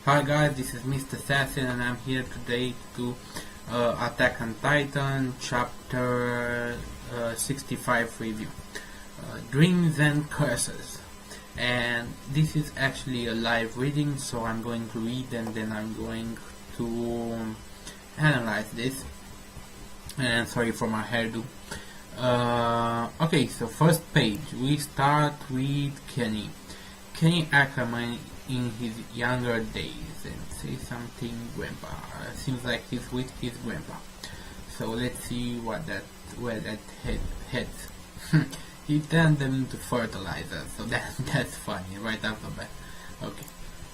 Hi guys, this is Mr. Assassin and I'm here today to Attack on Titan chapter 65 review. Dreams and Curses. And this is actually a live reading, so I'm going to read and then I'm going to analyze this. And sorry for my hairdo. Okay, so first page, we start with Kenny. Kenny Ackerman in his younger days, and say something grandpa. Seems like he's with his grandpa. So let's see where that heads. He turned them into fertilizer, so that's funny right off the bat. Okay.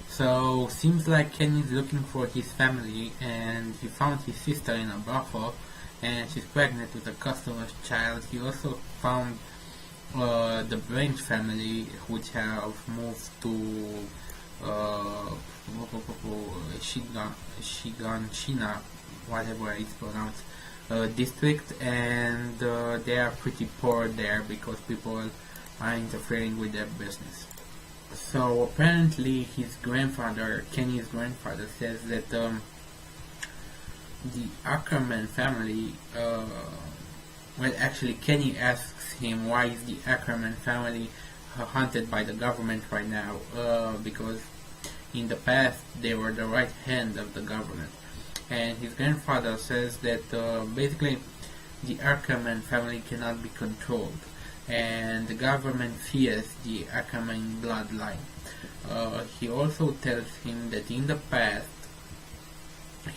So seems like Kenny's looking for his family, and he found his sister in a brothel, and she's pregnant with a customer's child. He also found the Branch family, which have moved to Shiganshina, whatever it's pronounced, district, and they are pretty poor there because people are interfering with their business. So apparently his grandfather, Kenny's grandfather, says that the Ackerman family, well, actually Kenny asks him why is the Ackerman family hunted by the government right now, because in the past they were the right hand of the government. And his grandfather says that basically the Ackerman family cannot be controlled, and the government fears the Ackerman bloodline. He also tells him that in the past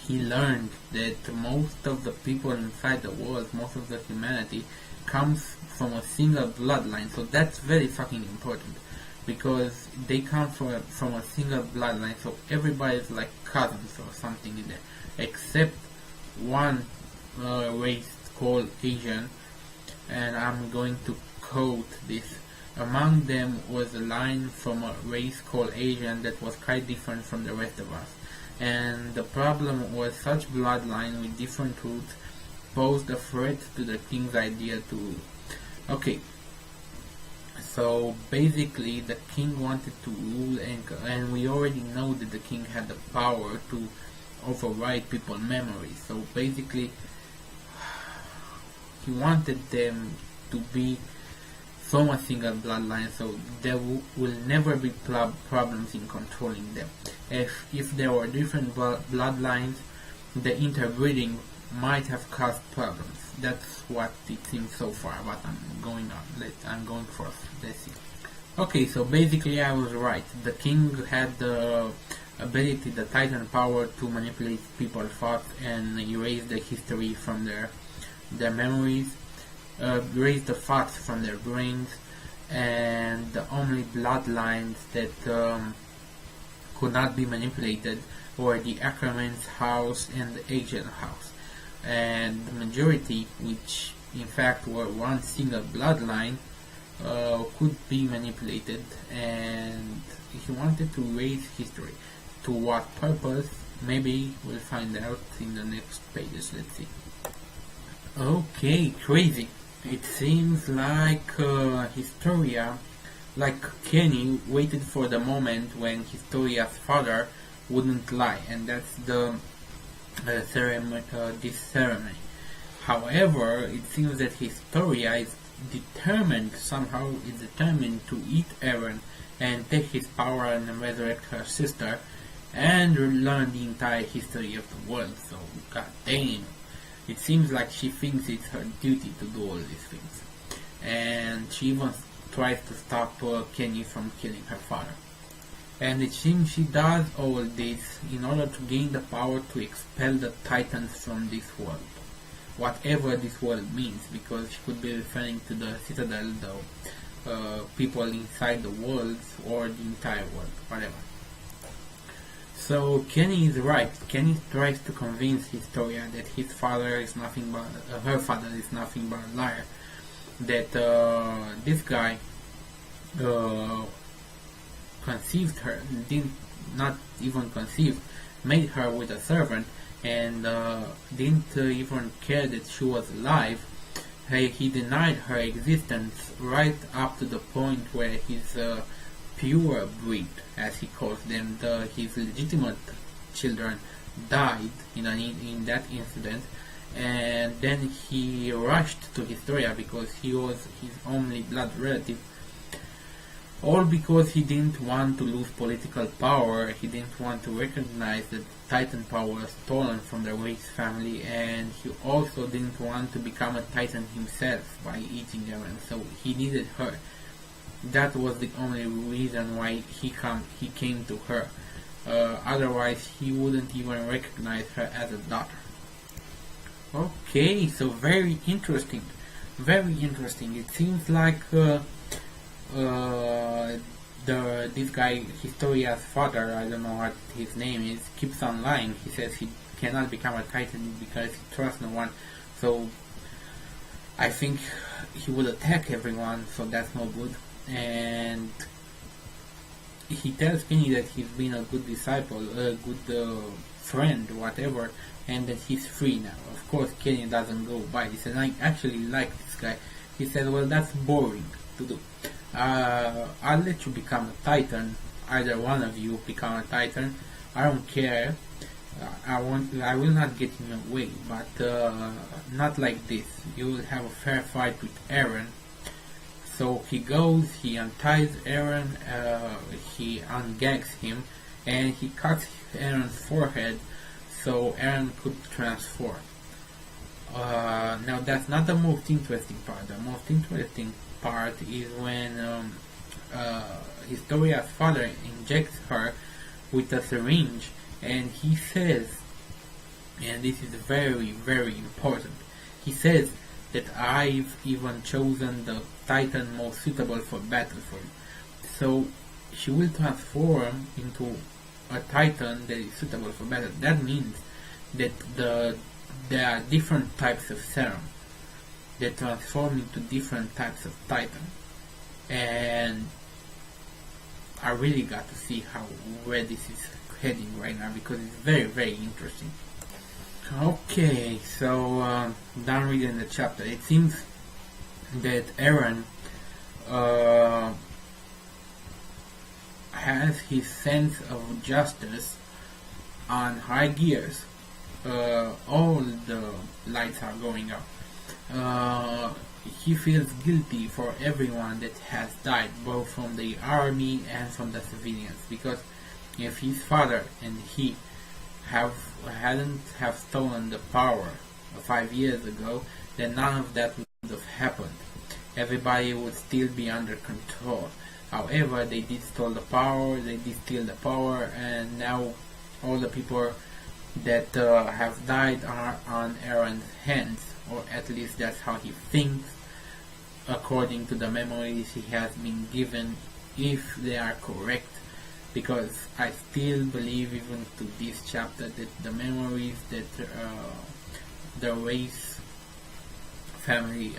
he learned that most of the people inside the world, most of the humanity, comes from a single bloodline. So that's very fucking important, because they come from a single bloodline, so everybody's like cousins or something in there, except one race called Asian, and I'm going to quote this. Among them was a line from a race called Asian that was quite different from the rest of us, and the problem was such bloodline with different roots posed a threat to the king's idea to rule. Okay, so basically the king wanted to rule, and we already know that the king had the power to override people's memories. So basically he wanted them to be from a single bloodline, so there will never be problems in controlling them. If there were different bloodlines, the interbreeding might have caused problems. That's what it seems so far, but I'm going first. Let's see. Okay, so basically I was right. The king had the ability, the Titan power, to manipulate people's thoughts and erase the history from their memories, erase the thoughts from their brains, and the only bloodlines that could not be manipulated were the Ackerman's house and the Asian house. And the majority, which in fact were one single bloodline, could be manipulated, and he wanted to erase history. To what purpose? Maybe we'll find out in the next pages. Let's see. Okay, crazy. It seems like Historia, like Kenny, waited for the moment when Historia's father wouldn't lie, and that's the this ceremony. However, it seems that Historia is determined to eat Eren and take his power and resurrect her sister and learn the entire history of the world. So, god damn, it seems like she thinks it's her duty to do all these things, and she even tries to stop Kenny from killing her father. And it seems she does all this in order to gain the power to expel the Titans from this world, whatever this world means, because she could be referring to the Citadel, the people inside the worlds, or the entire world, whatever. So Kenny is right. Kenny tries to convince Historia that her father is nothing but a liar, that this guy conceived her, not even conceived, made her with a servant, and didn't even care that she was alive. He denied her existence right up to the point where his pure breed, as he calls them. His legitimate children died in that incident, and then he rushed to Historia because he was his only blood relative, all because he didn't want to lose political power. He didn't want to recognize that Titan power was stolen from the Reis family, and he also didn't want to become a Titan himself by eating Eren, so he needed her. That was the only reason why he came to her. Otherwise, he wouldn't even recognize her as a daughter. Okay, so very interesting. Very interesting. It seems like this guy, Historia's father, I don't know what his name is, keeps on lying. He says he cannot become a Titan because he trusts no one. So I think he would attack everyone, so that's no good. And he tells Kenny that he's been a good disciple, a good friend, whatever, and that he's free now. Of course, Kenny doesn't go by. He says, I actually like this guy. He said, well, that's boring to do. I'll let you become a Titan. Either one of you become a Titan. I don't care. I will not get in your way, but not like this. You will have a fair fight with Eren. So he goes, he unties Eren, he ungags him, and he cuts Eren's forehead so Eren could transform. Now that's not the most interesting part. The most interesting part is when Historia's father injects her with a syringe, and he says, and this is very, very important, he says that I've even chosen the Titan most suitable for battle for you. So she will transform into a Titan that is suitable for battle. That means that there are different types of serum that transform into different types of Titan. And I really got to see where this is heading right now, because it's very, very interesting. Okay, so done reading the chapter. It seems that Eren has his sense of justice on high gears. All the lights are going up. He feels guilty for everyone that has died, both from the army and from the civilians, because if his father and he hadn't have stolen the power 5 years ago, then none of that would have happened. Everybody would still be under control. However, they did steal the power, and now all the people that have died are on Eren's hands, or at least that's how he thinks, according to the memories he has been given, if they are correct. Because I still believe, even to this chapter, that the memories that the Reis family,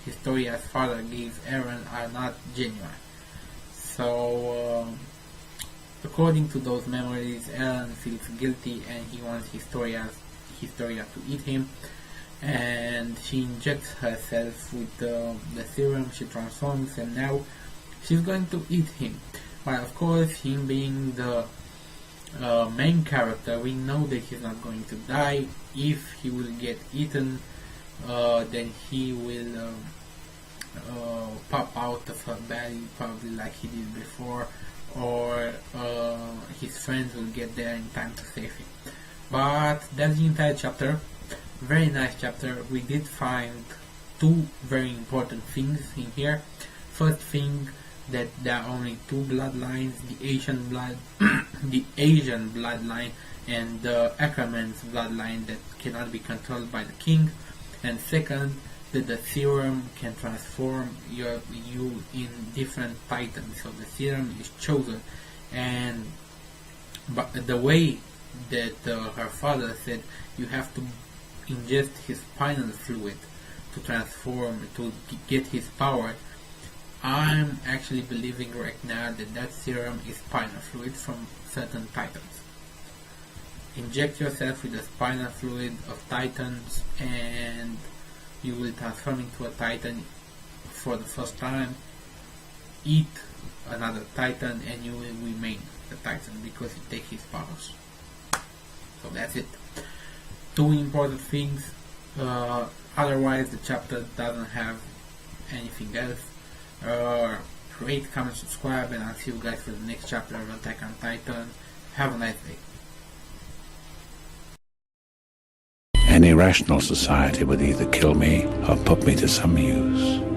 Historia's father gave Eren are not genuine. So according to those memories, Eren feels guilty and he wants Historia to eat him, and she injects herself with the serum. She transforms, and now she's going to eat him. But of course, him being the main character, we know that he's not going to die. If he will get eaten, then he will pop out of her belly, probably like he did before, or his friends will get there in time to save him. But that's the entire chapter. Very nice chapter. We did find two very important things in here. First thing, that there are only two bloodlines: the Asian bloodline and the Ackerman's bloodline that cannot be controlled by the king. And second, that the serum can transform you in different Titans. So the serum is chosen, but the way that her father said, you have to ingest his spinal fluid to transform, to get his power. I'm actually believing right now that serum is spinal fluid from certain Titans. Inject yourself with the spinal fluid of Titans and you will transform into a Titan for the first time. Eat another Titan, and you will remain the Titan because you take his powers. So that's it. Two important things. Otherwise, the chapter doesn't have anything else. Rate, comment, subscribe, and I'll see you guys for the next chapter of Attack on Titan. Have a nice day. Any rational society would either kill me or put me to some use.